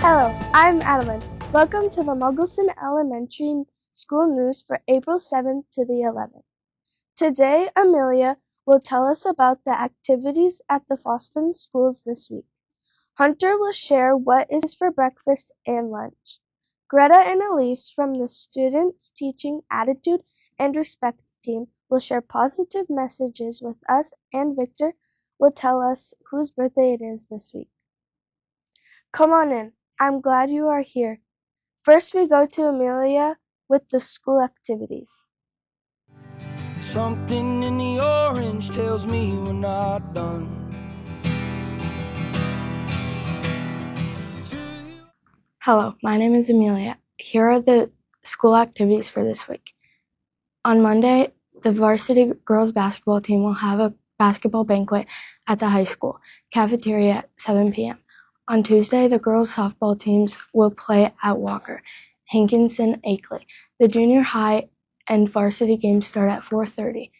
Hello, I'm Adeline. Welcome to the Magelssen Elementary School News for April 7th to the 11th. Today, Amelia will tell us about the activities at the Foston schools this week. Hunter will share what is for breakfast and lunch. Greta and Elise from the Students Teaching Attitude and Respect team will share positive messages with us, and Victor will tell us whose birthday it is this week. Come on in. I'm glad you are here. First, we go to Amelia with the school activities. Something in the orange tells me we're not done. Hello, my name is Amelia. Here are the school activities for this week. On Monday, the varsity girls basketball team will have a basketball banquet at the high school cafeteria at 7 p.m. On Tuesday, the girls softball teams will play at Walker, Hankinson, Akeley. The junior high and varsity games start at 4:30.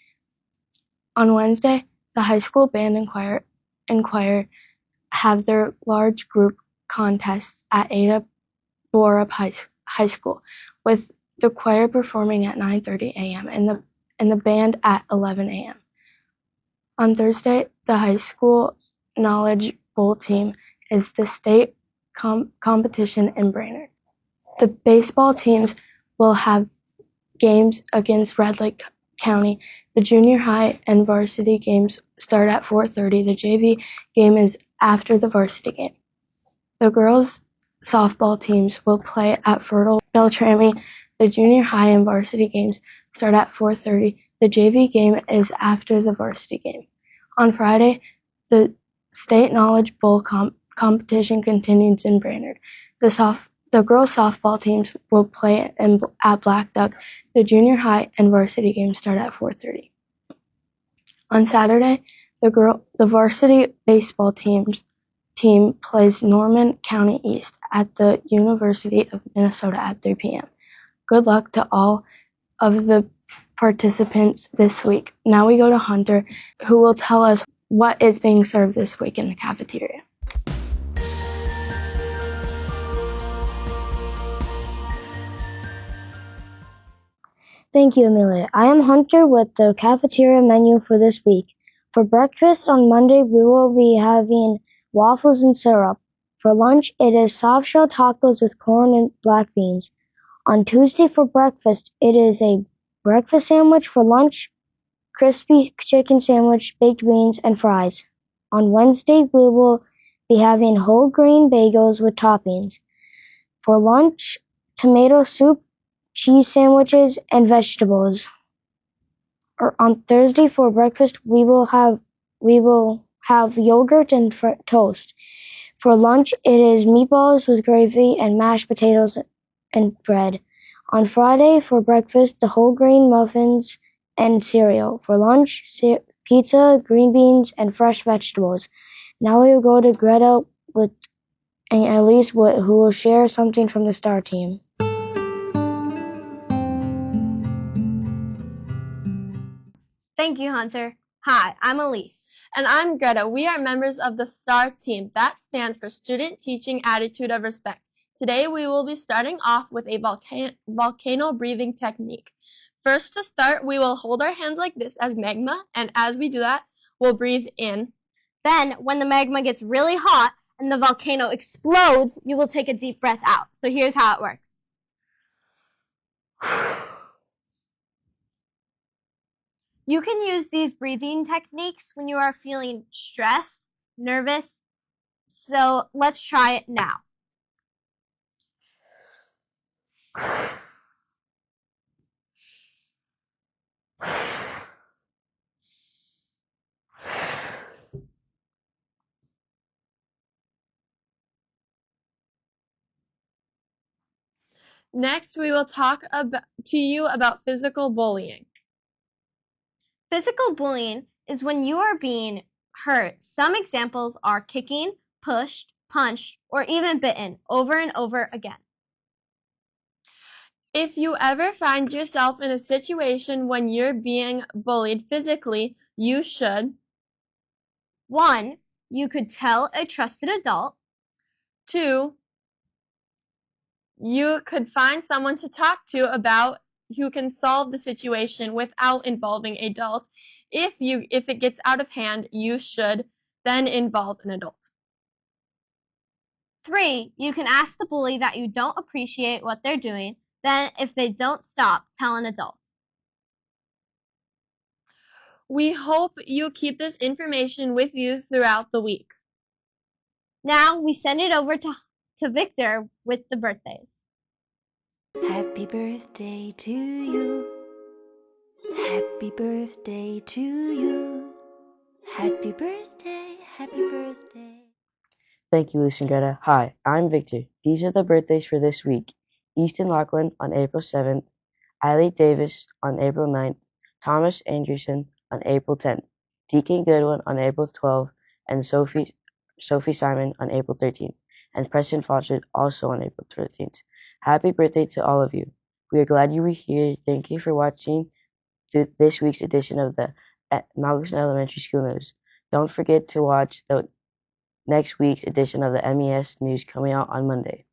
On Wednesday, the high school band and choir have their large group contests at Ada Borup High School, with the choir performing at 9:30 a.m. and the band at 11 a.m. On Thursday, the high school Knowledge Bowl team is the state competition in Brainerd. The baseball teams will have games against Red Lake County. The junior high and varsity games start at 4:30. The JV game is after the varsity game. The girls' softball teams will play at Fertile Beltrami. The junior high and varsity games start at 4:30. The JV game is after the varsity game. On Friday, the state Knowledge Bowl competition continues in Brainerd. The girls' softball teams will play at Black Duck. The junior high and varsity games start at 4:30. On Saturday, the varsity baseball team plays Norman County East at the University of Minnesota at 3 p.m. Good luck to all of the participants this week. Now we go to Hunter, who will tell us what is being served this week in the cafeteria. Thank you, Amelia. I am Hunter with the cafeteria menu for this week. For breakfast on Monday, we will be having waffles and syrup. For lunch, it is soft-shell tacos with corn and black beans. On Tuesday for breakfast, it is a breakfast sandwich. For lunch, crispy chicken sandwich, baked beans, and fries. On Wednesday, we will be having whole grain bagels with toppings. For lunch, tomato soup, cheese sandwiches, and vegetables. On Thursday for breakfast, we will have yogurt and toast. For lunch, it is meatballs with gravy and mashed potatoes and bread. On Friday for breakfast, the whole grain muffins and cereal. For lunch, pizza, green beans, and fresh vegetables. Now we will go to Greta and Elise, who will share something from the STAR team. Thank you, Hunter. Hi, I'm Elise. And I'm Greta. We are members of the STAR team. That stands for Student Teaching Attitude of Respect. Today we will be starting off with a volcano breathing technique. First, to start, we will hold our hands like this as magma, and as we do that, we'll breathe in. Then, when the magma gets really hot and the volcano explodes, you will take a deep breath out. So here's how it works. You can use these breathing techniques when you are feeling stressed, nervous, so let's try it now. Next, we will talk to you about physical bullying. Physical bullying is when you are being hurt. Some examples are kicking, pushed, punched, or even bitten over and over again. If you ever find yourself in a situation when you're being bullied physically, you should 1. You could tell a trusted adult. 2. You could find someone to talk to about who can solve the situation without involving an adult. If it gets out of hand, you should then involve an adult. 3, you can ask the bully that you don't appreciate what they're doing. Then, if they don't stop, tell an adult. We hope you keep this information with you throughout the week. Now, we send it over to Victor with the birthdays. Happy birthday to you. Happy birthday to you. Happy birthday, happy birthday. Thank you, Lucy and Greta. Hi, I'm Victor. These are the birthdays for this week. Easton Lachlan on April 7th, Eileen Davis on April 9th, Thomas Anderson on April 10th, Deacon Goodwin on April 12th, and Sophie Simon on April 13th, and Preston Fawcett also on April 13th. Happy birthday to all of you. We are glad you were here. Thank you for watching this week's edition of the Magelssen Elementary School News. Don't forget to watch the next week's edition of the MES News coming out on Monday.